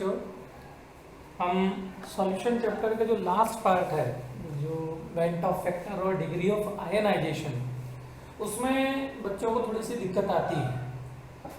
बच्चों, हम solution chapter के जो लास्ट पार्ट है, जो वेंट ऑफ फैक्टर और डिग्री ऑफ आयनाइजेशन, उसमें बच्चों को थोड़ी सी दिक्कत आती है।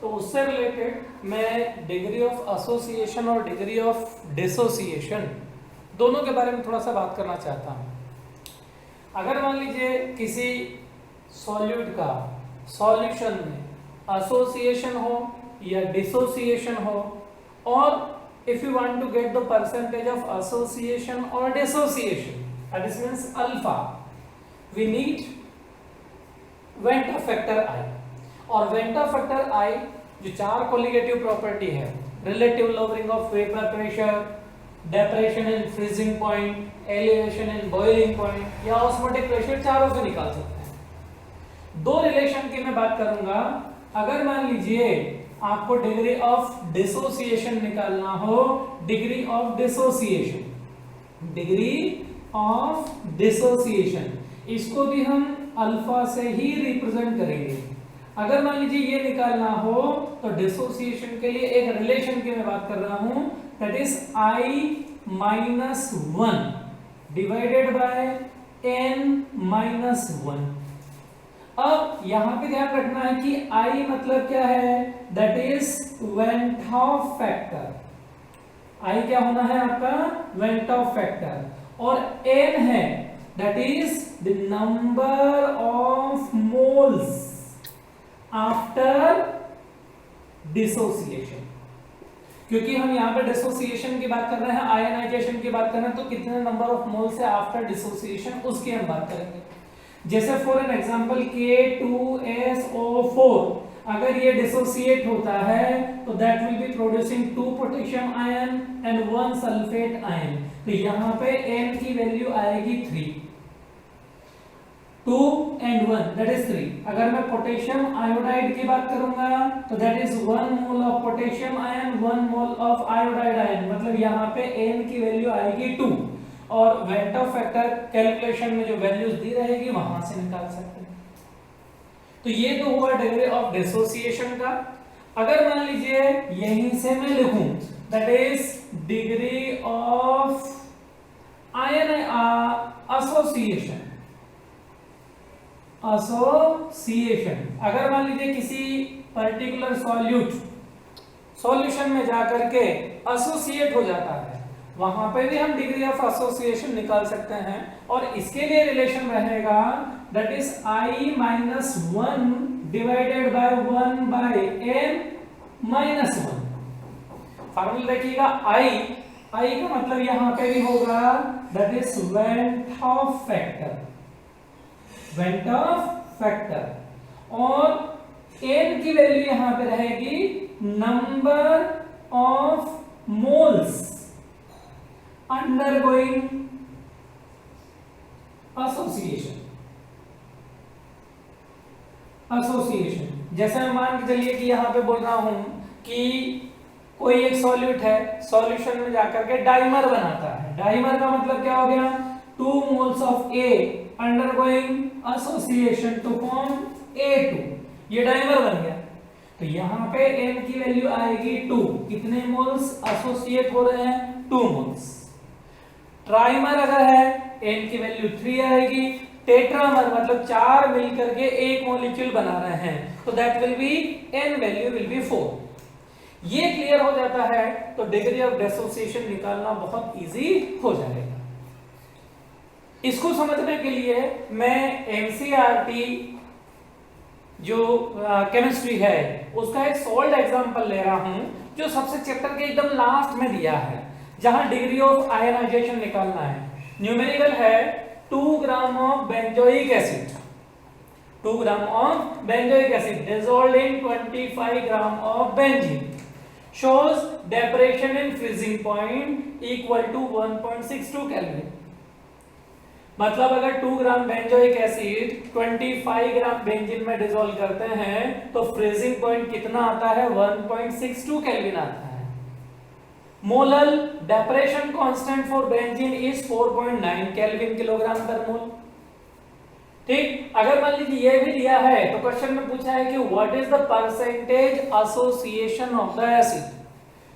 तो उससे रिलेटेड मैं डिग्री ऑफ एसोसिएशन और डिग्री ऑफ डिसोसिएशन दोनों के बारे में थोड़ा सा बात करना चाहता हूँ। अगर मान लीजिए किसी सॉल्यूट का सॉल्यूशन में एसोसिएशन हो या डिसोसिएशन हो, और if you want to get the percentage of association or dissociation, that is means alpha, we need Venta factor I. और Venta factor I जो चार कोलिगेटिव प्रॉपर्टी है, relative lowering of vapor pressure, depression in freezing point, elevation in boiling point या osmotic pressure, चारों से निकाल सकते हैं। दो रिलेशन की मैं बात करूंगा। अगर मान लीजिए आपको डिग्री ऑफ डिसोसिएशन निकालना हो, degree of dissociation, degree of dissociation, इसको भी हम अल्फा से ही रिप्रेजेंट करेंगे। अगर मान लीजिए ये निकालना हो तो डिसोसिएशन के लिए एक रिलेशन की मैं बात कर रहा हूं, that is I-1 divided bye n-1। अब यहां पे ध्यान रखना है कि I मतलब क्या है, that is van't Hoff factor. I क्या होना है आपका, वेंट ऑफ फैक्टर, और n है that is the number of moles after dissociation. क्योंकि हम यहाँ पे डिसोसिएशन की बात कर रहे हैं, आयनाइजेशन की बात कर रहे हैं, तो कितने नंबर ऑफ मोल्स है आफ्टर डिसोसिएशन उसकी हम बात करेंगे। जैसे फॉर एन एग्जांपल K2SO4 अगर ये डिसोसिएट होता है तो that will be producing 2 potassium ion and 1 sulphate ion. तो यहाँ पे n की वैल्यू आएगी 3, 2 and 1 दैट इज 3। अगर मैं पोटेशियम आयोडाइड की बात करूंगा तो that is 1 mole of potassium ion, 1 mole of iodide ion, मतलब यहाँ पे n की वैल्यू आएगी 2, और वेंट ऑफ फैक्टर कैलकुलेशन में जो वैल्यूज दी रहेगी वहां से निकाल सकते हैं। तो ये तो हुआ डिग्री ऑफ डिसोसिएशन का। अगर मान लीजिए यहीं से मैं लिखूं that is degree of ion association, अगर मान लीजिए किसी पर्टिकुलर सॉल्यूशन में जाकर के एसोसिएट हो जाता है, वहां पे भी हम डिग्री ऑफ एसोसिएशन निकाल सकते हैं, और इसके लिए रिलेशन रहेगा that is I-1 divided by 1 by n-1। Formula देखिएगा, I का मतलब यहां पे भी होगा that is van't Hoff factor, van't Hoff factor, और n की वैल्यू यहां पे रहेगी number of moles undergoing association। जैसे मैं मान के चलिए कि यहां पे बोल रहा हूं कि कोई एक सॉल्यूट है, सॉल्यूशन में जाकर के डाइमर बनाता है। डाइमर का मतलब क्या हो गया, 2 moles of A undergoing association to form A2, ये डाइमर बन गया। तो यहां पे n की वैल्यू आएगी 2, कितने मोल्स एसोसिएट हो रहे हैं, 2 मोल्स। ट्राइमर अगर है n की वैल्यू 3 आएगी। टेट्रामर मतलब 4 मिलकर के एक मॉलिक्यूल बना रहे हैं, तो that will B n value will be 4। ये क्लियर हो जाता है तो डिग्री ऑफ डिसोसिएशन निकालना बहुत इजी हो जाएगा। इसको समझने के लिए मैं एनसीईआरटी जो केमिस्ट्री है उसका एक सॉल्ड एग्जांपल ले रहा हूं, जो सबसे चैप्टर के एकदम लास्ट में दिया है, जहां डिग्री ऑफ आयनाइजेशन निकालना है। न्यूमेरिकल है 2 gram of benzoic acid, 2 gram of benzoic acid dissolved in 25 gram of benzene shows depression in freezing point equal to 1.62 kelvin. मतलब अगर 2 ग्राम बेंजोइक एसिड 25 ग्राम बेंजीन में डिसॉल्व करते हैं तो फ्रीजिंग पॉइंट कितना आता है, 1.62 केल्विन आता है। Molal depression constant for benzene is 4.9 kelvin kilogram per mole. ठीक, अगर मान लीजिए ये भी दिया है तो क्वेश्चन में पूछा है कि what is the percentage association of the acid,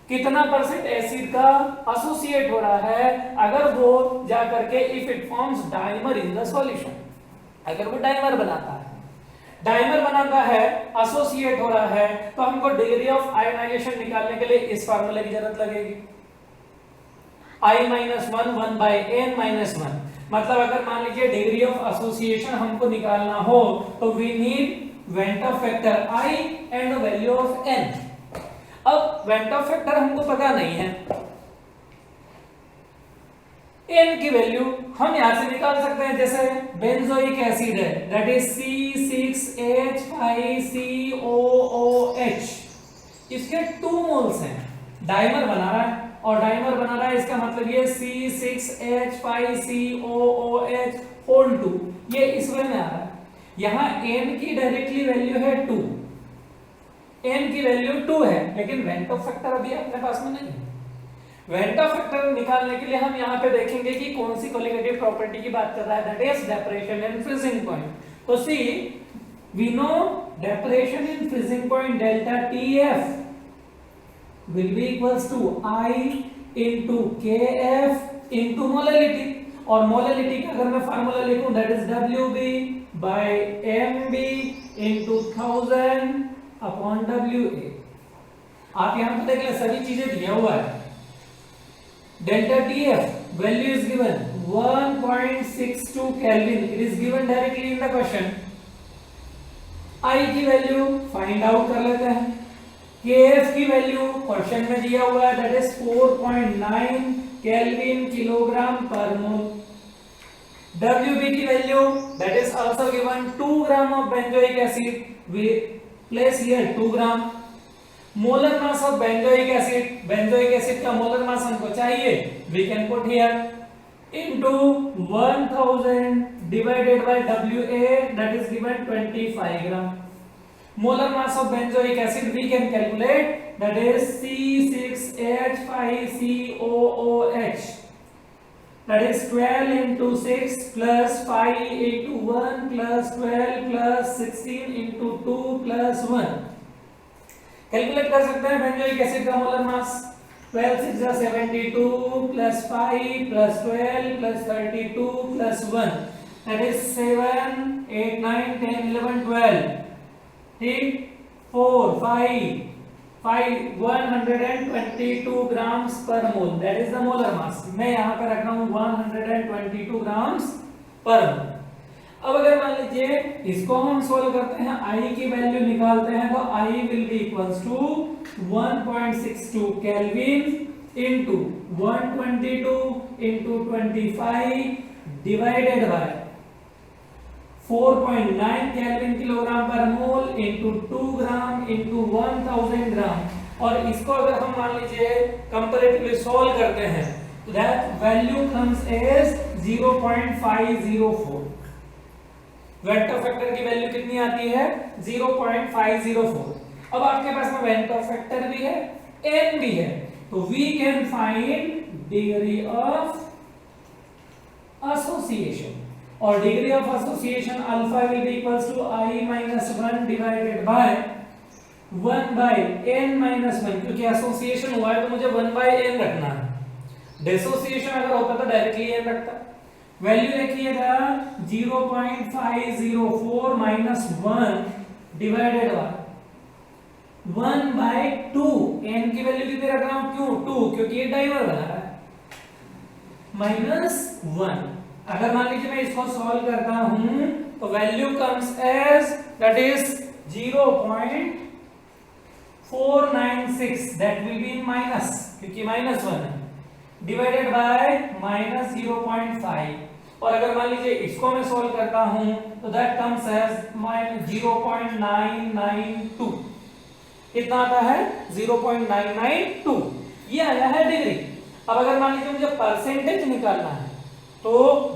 कितना परसेंट एसिड का एसोसिएट हो रहा है अगर वो जा करके if it forms dimer in the solution, अगर वो डाइमर बनाता है, डाइमर बनाता है, एसोसिएट हो रहा है, तो हमको डिग्री ऑफ आयोनाइजेशन निकालने के लिए इस फार्मूले की जरूरत लगेगी, I-1 1/n-1। मतलब अगर मान लीजिए डिग्री ऑफ एसोसिएशन हमको निकालना हो तो we need van't Hoff factor I and the value of n। अब वेंटर फैक्टर हमको पता नहीं है, n की वैल्यू हम यहां से निकाल सकते हैं, जैसे बेंजोइक एसिड है दैट इज C6H5COOH, इसके 2 मोल्स हैं, डाइमर बना रहा है और डाइमर बना रहा है, इसका मतलब ये C6H5COOH होल 2, ये इस वे में आ रहा है। यहां n की डायरेक्टली वैल्यू है 2, n की वैल्यू 2 है, लेकिन वेंटर फैक्टर अभी अपने पास में नहीं है। वेंटर फैक्टर निकालने के लिए हम यहाँ पे देखेंगे कि कौन सी कोलिगेटिव प्रॉपर्टी की बात कर रहा है, that is depression in freezing point. तो see we know depression in freezing point delta TF will be equals to I into KF into molality, और मोलैलिटी का अगर मैं फार्मूला लिखूं that is WB by MB into 1000 upon WA। आप यहां पे देख ले सभी चीजें दिया हुआ है। Delta TF value is given 1.62 kelvin, it is given directly in the question. I की वैल्यू फाइंड आउट कर लेते हैं, KF की वैल्यू क्वेश्चन में दिया हुआ है that is 4.9 kelvin kilogram per mole. WB की value that is also given 2 gram of benzoic acid, we place here 2 gram. Molar mass of benzoic acid का मोलर मास हमको चाहिए, we can put here into 1000 divided by WA that is given 25 gram. Molar mass of benzoic acid we can calculate, that is C6H5COOH, that is 12 into 6 plus 5 into 1 plus 12 plus 16 into 2 plus 1। Calculate कर सकते हैं benzoic acid का molar मास, 12 6 जा 72 plus 5 plus 12 plus 32 plus 1, that is 7 8 9 10 11 12, ठीक, 4 5 122 grams per mole, that is the molar mass. मैं यहाँ पे रख रहा हूँ 122 ग्राम्स पर मोल। अब अगर मान लीजिए इसको हम सोल्व करते हैं, I की वैल्यू निकालते हैं, तो I will be equals to 1.62 kelvin into 122 into 25 divided by 4.9 kelvin kilogram per mole into 2 gram into 1000 ग्राम। और इसको अगर हम मान लीजिए कंपैरेटिवली सॉल्व करते हैं तो that value comes as 0.504। Vector factor की वैल्यू कितनी आती है 0.504। अब आपके पास में वेक्टर फैक्टर भी है, n भी है, तो we can find degree of association, और degree of association alpha will be equals to I-1 divided by 1/n-1, क्योंकि एसोसिएशन हुआ है तो मुझे 1/n रखना है, डिसोसिएशन अगर होता तो डायरेक्टली n रखता। वैल्यू लिखिएगा 0.504 माइनस 1 डिवाइडेड बाय 1/2, n की वैल्यू कितनी रख रहा हूं, क्यों 2, क्योंकि ये डाइमर बना रहा है, माइनस 1। अगर मान लीजिए मैं इसको सॉल्व करता हूं तो value comes as that is 0.496, that will be in minus, क्योंकि माइनस 1 है, डिवाइडेड बाय माइनस 0.5। और अगर मान लीजिए इसको मैं सॉल्व करता हूं तो दैट कम्स एज -0.992। कितना आता है 0.992, ये आया है डिग्री। अब अगर मान लीजिए मुझे परसेंटेज निकालना है तो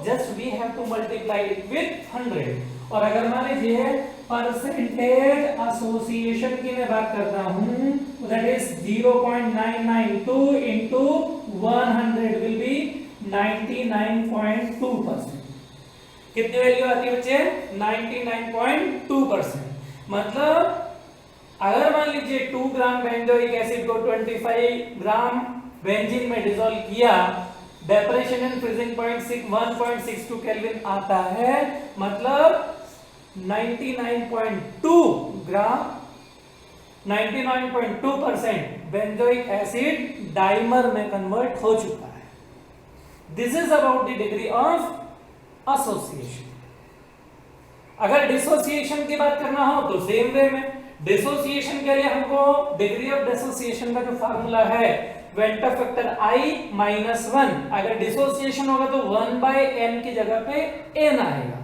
just we have to multiply it with 100। और अगर मान लीजिए परसेंटेज एसोसिएशन की मैं बात करता हूं तो that is 0.992 into 100 will be 99.2%। कितनी वैल्यू आती है बच्चे 99.2%। मतलब अगर मान लीजिए 2 ग्राम बेंजोइक एसिड को 25 ग्राम बेंजीन में डिसॉल्व किया, depression and freezing point 1.62 kelvin आता है, मतलब 99.2 ग्राम 99.2% बेंजोइक एसिड डाइमर में कन्वर्ट हो चुका है। This is about the degree of association. अगर डिसोसिएशन की बात करना हो तो सेम वे में, डिसोसिएशन के लिए हमको डिग्री ऑफ डिसोसिएशन का जो फार्मूला है वेंटर फैक्टर I-1, अगर डिसोसिएशन होगा तो 1/n की जगह पे n आएगा।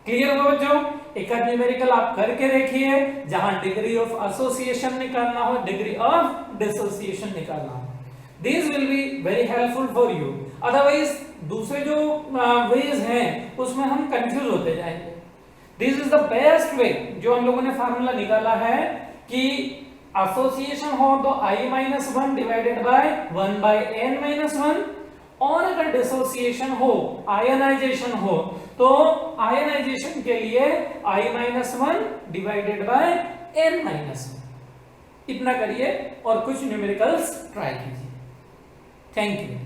क्लियर हुआ बच्चों? एक न्यूमेरिकल आप करके देखिए, जहां डिग्री ऑफ एसोसिएशन निकालना हो, डिग्री ऑफ डिसोसिएशन निकालना हो, this will be very helpful for you. Otherwise दूसरे जो वेज हैं उसमें हम कंफ्यूज होते जाएंगे। This is the best way, जो हम लोगों ने फार्मूला निकाला है कि एसोसिएशन हो तो I-1 डिवाइडेड बाय 1/n-1, और अगर डिसोसिएशन हो, आयनाइजेशन हो, तो आयनाइजेशन के लिए I-1 डिवाइडेड बाय n-1। इतना करिए और कुछ न्यूमेरिकल्स ट्राई कीजिए। Thank you.